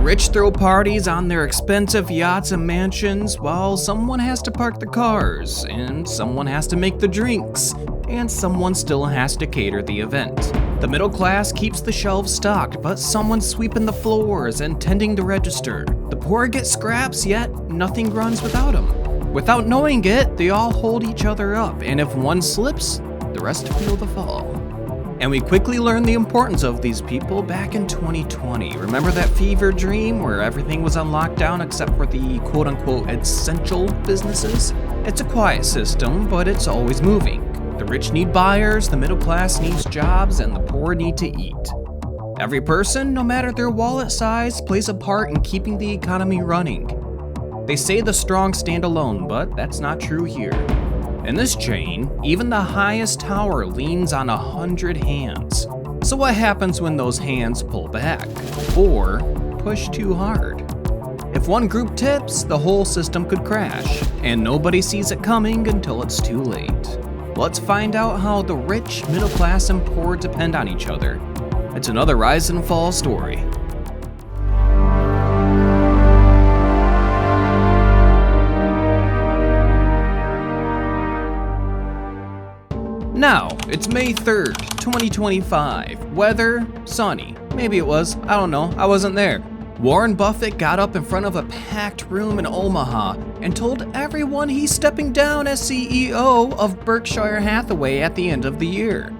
rich throw parties on their expensive yachts and mansions, while someone has to park the cars, and someone has to make the drinks, and someone still has to cater the event. The middle class keeps the shelves stocked, but someone's sweeping the floors and tending the register. The poor get scraps, yet nothing runs without them. Without knowing it, they all hold each other up, and if one slips, the rest feel the fall. And we quickly learned the importance of these people back in 2020. Remember that fever dream where everything was on lockdown except for the quote-unquote essential businesses? It's a quiet system, but it's always moving. The rich need buyers, the middle class needs jobs, and the poor need to eat. Every person, no matter their wallet size, plays a part in keeping the economy running. They say the strong stand alone, but that's not true here. In this chain, even the highest tower leans on 100 hands. So what happens when those hands pull back, or push too hard? If one group tips, the whole system could crash, and nobody sees it coming until it's too late. Let's find out how the rich, middle class, and poor depend on each other. It's another rise and fall story. Now, it's May 3rd, 2025. Weather, sunny. Maybe it was, I don't know, I wasn't there. Warren Buffett got up in front of a packed room in Omaha and told everyone he's stepping down as CEO of Berkshire Hathaway at the end of the year.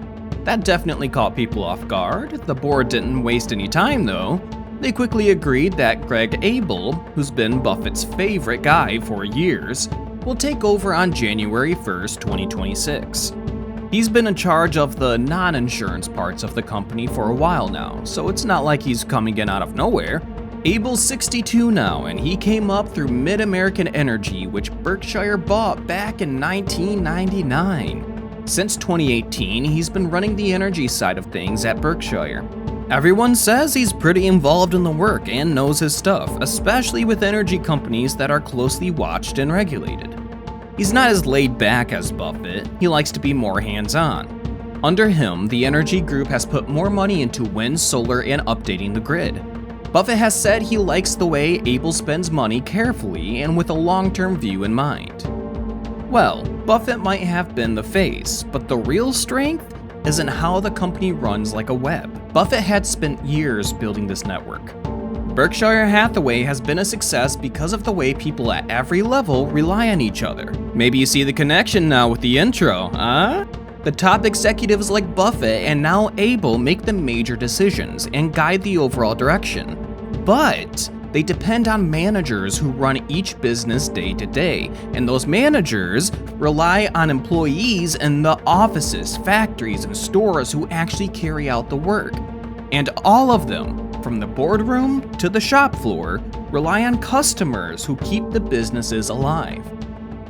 That definitely caught people off guard. The board didn't waste any time though. They quickly agreed that Greg Abel, who's been Buffett's favorite guy for years, will take over on January 1st, 2026. He's been in charge of the non-insurance parts of the company for a while now, so it's not like he's coming in out of nowhere. Abel's 62 now, and he came up through Mid-American Energy, which Berkshire bought back in 1999. Since 2018, he's been running the energy side of things at Berkshire. Everyone says he's pretty involved in the work and knows his stuff, especially with energy companies that are closely watched and regulated. He's not as laid back as Buffett, he likes to be more hands-on. Under him, the energy group has put more money into wind, solar, and updating the grid. Buffett has said he likes the way Abel spends money carefully and with a long-term view in mind. Well, Buffett might have been the face, but the real strength is in how the company runs like a web. Buffett had spent years building this network. Berkshire Hathaway has been a success because of the way people at every level rely on each other. Maybe you see the connection now with the intro, huh? The top executives like Buffett and now Abel make the major decisions and guide the overall direction. But they depend on managers who run each business day to day, and those managers rely on employees in the offices, factories, and stores who actually carry out the work. And all of them, from the boardroom to the shop floor, rely on customers who keep the businesses alive.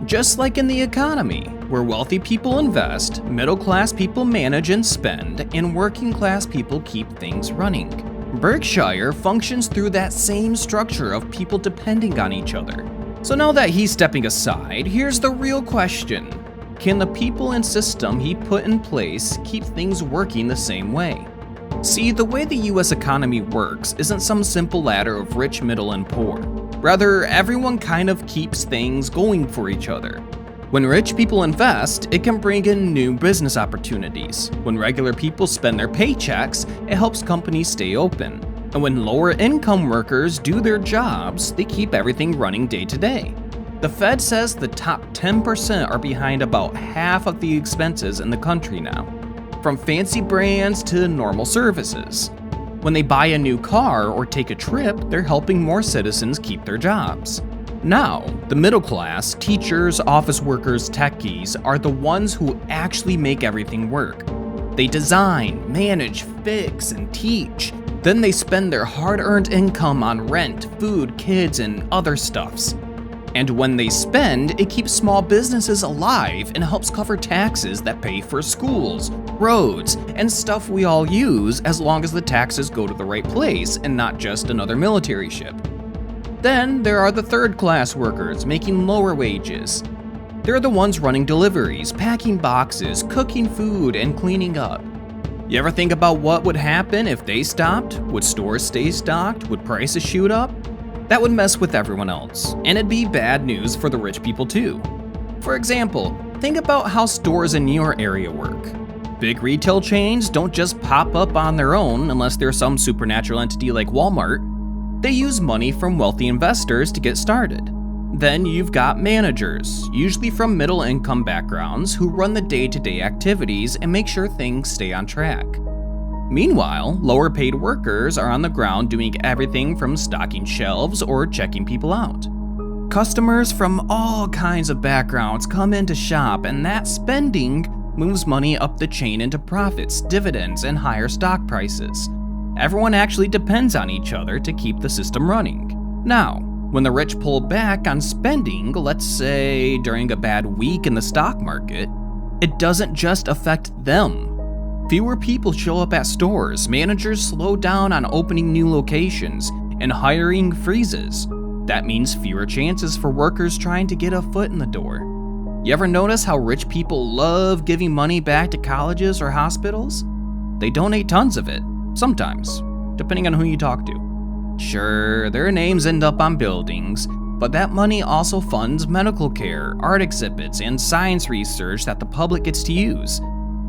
Just like in the economy, where wealthy people invest, middle-class people manage and spend, and working-class people keep things running. Berkshire functions through that same structure of people depending on each other. So now that he's stepping aside, here's the real question. Can the people and system he put in place keep things working the same way? See, the way the US economy works isn't some simple ladder of rich, middle, and poor. Rather, everyone kind of keeps things going for each other. When rich people invest, it can bring in new business opportunities. When regular people spend their paychecks, it helps companies stay open. And when lower income workers do their jobs, they keep everything running day to day. The Fed says the top 10% are behind about half of the expenses in the country now, from fancy brands to normal services. When they buy a new car or take a trip, they're helping more citizens keep their jobs. Now, the middle class, teachers, office workers, techies, are the ones who actually make everything work. They design, manage, fix, and teach. Then they spend their hard-earned income on rent, food, kids, and other stuffs. And when they spend, it keeps small businesses alive and helps cover taxes that pay for schools, roads, and stuff we all use, as long as the taxes go to the right place and not just another military ship. Then there are the third-class workers making lower wages. They're the ones running deliveries, packing boxes, cooking food, and cleaning up. You ever think about what would happen if they stopped? Would stores stay stocked? Would prices shoot up? That would mess with everyone else, and it'd be bad news for the rich people too. For example, think about how stores in your area work. Big retail chains don't just pop up on their own unless they're some supernatural entity like Walmart. They use money from wealthy investors to get started. Then you've got managers, usually from middle-income backgrounds, who run the day-to-day activities and make sure things stay on track. Meanwhile, lower-paid workers are on the ground doing everything from stocking shelves or checking people out. Customers from all kinds of backgrounds come in to shop, and that spending moves money up the chain into profits, dividends, and higher stock prices. Everyone actually depends on each other to keep the system running. Now, when the rich pull back on spending, let's say during a bad week in the stock market, it doesn't just affect them. Fewer people show up at stores, managers slow down on opening new locations, and hiring freezes. That means fewer chances for workers trying to get a foot in the door. You ever notice how rich people love giving money back to colleges or hospitals? They donate tons of it, sometimes, depending on who you talk to. Sure, their names end up on buildings, but that money also funds medical care, art exhibits, and science research that the public gets to use.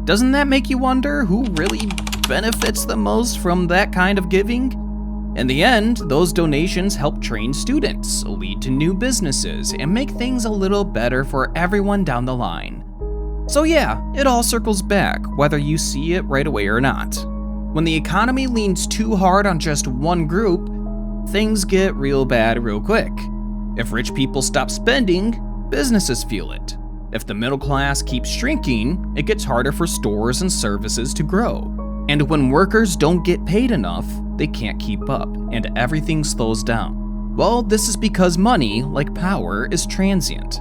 Doesn't that make you wonder who really benefits the most from that kind of giving? In the end, those donations help train students, lead to new businesses, and make things a little better for everyone down the line. So yeah, it all circles back, whether you see it right away or not. When the economy leans too hard on just one group, things get real bad real quick. If rich people stop spending, businesses feel it. If the middle class keeps shrinking, it gets harder for stores and services to grow. And when workers don't get paid enough, they can't keep up, and everything slows down. Well, this is because money, like power, is transient.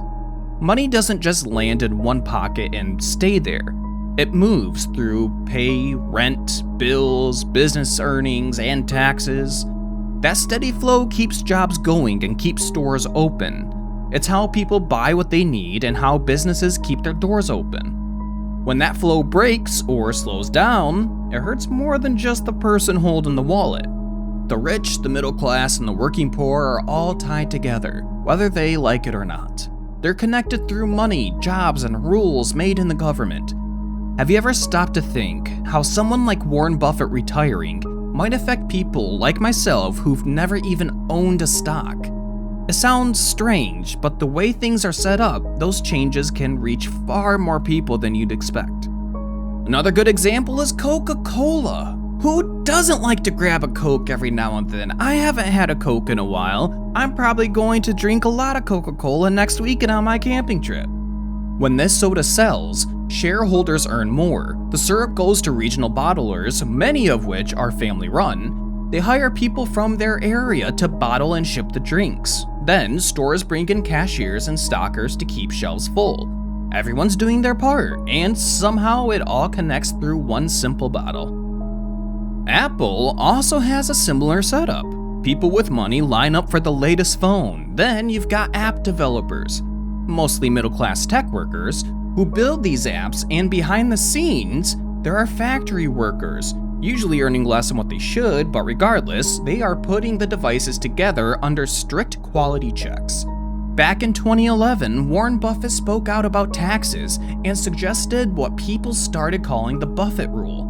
Money doesn't just land in one pocket and stay there. It moves through pay, rent, bills, business earnings, and taxes. That steady flow keeps jobs going and keeps stores open. It's how people buy what they need and how businesses keep their doors open. When that flow breaks or slows down, it hurts more than just the person holding the wallet. The rich, the middle class, and the working poor are all tied together, whether they like it or not. They're connected through money, jobs, and rules made in the government. Have you ever stopped to think how someone like Warren Buffett retiring might affect people like myself who've never even owned a stock? It sounds strange, but the way things are set up, those changes can reach far more people than you'd expect. Another good example is Coca-Cola. Who doesn't like to grab a Coke every now and then? I haven't had a Coke in a while. I'm probably going to drink a lot of Coca-Cola next weekend on my camping trip. When this soda sells, shareholders earn more. The syrup goes to regional bottlers, many of which are family-run. They hire people from their area to bottle and ship the drinks. Then, stores bring in cashiers and stockers to keep shelves full. Everyone's doing their part, and somehow it all connects through one simple bottle. Apple also has a similar setup. People with money line up for the latest phone. Then you've got app developers, mostly middle-class tech workers, who build these apps, and behind the scenes, there are factory workers, usually earning less than what they should, but regardless, they are putting the devices together under strict quality checks. Back in 2011, Warren Buffett spoke out about taxes and suggested what people started calling the Buffett rule.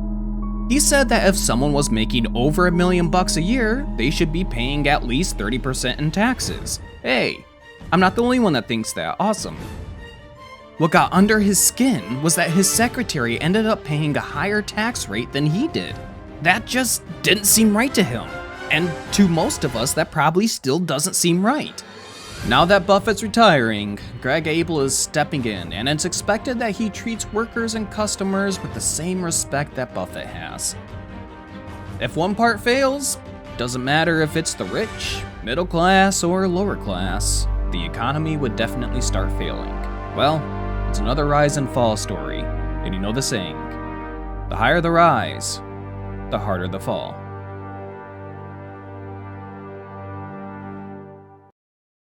He said that if someone was making over $1 million a year, they should be paying at least 30% in taxes. Hey, I'm not the only one that thinks that. Awesome. What got under his skin was that his secretary ended up paying a higher tax rate than he did. That just didn't seem right to him. And to most of us, that probably still doesn't seem right. Now that Buffett's retiring, Greg Abel is stepping in, and it's expected that he treats workers and customers with the same respect that Buffett has. If one part fails, doesn't matter if it's the rich, middle class, or lower class, the economy would definitely start failing. Well, it's another rise and fall story, and you know the saying, the higher the rise, the harder the fall.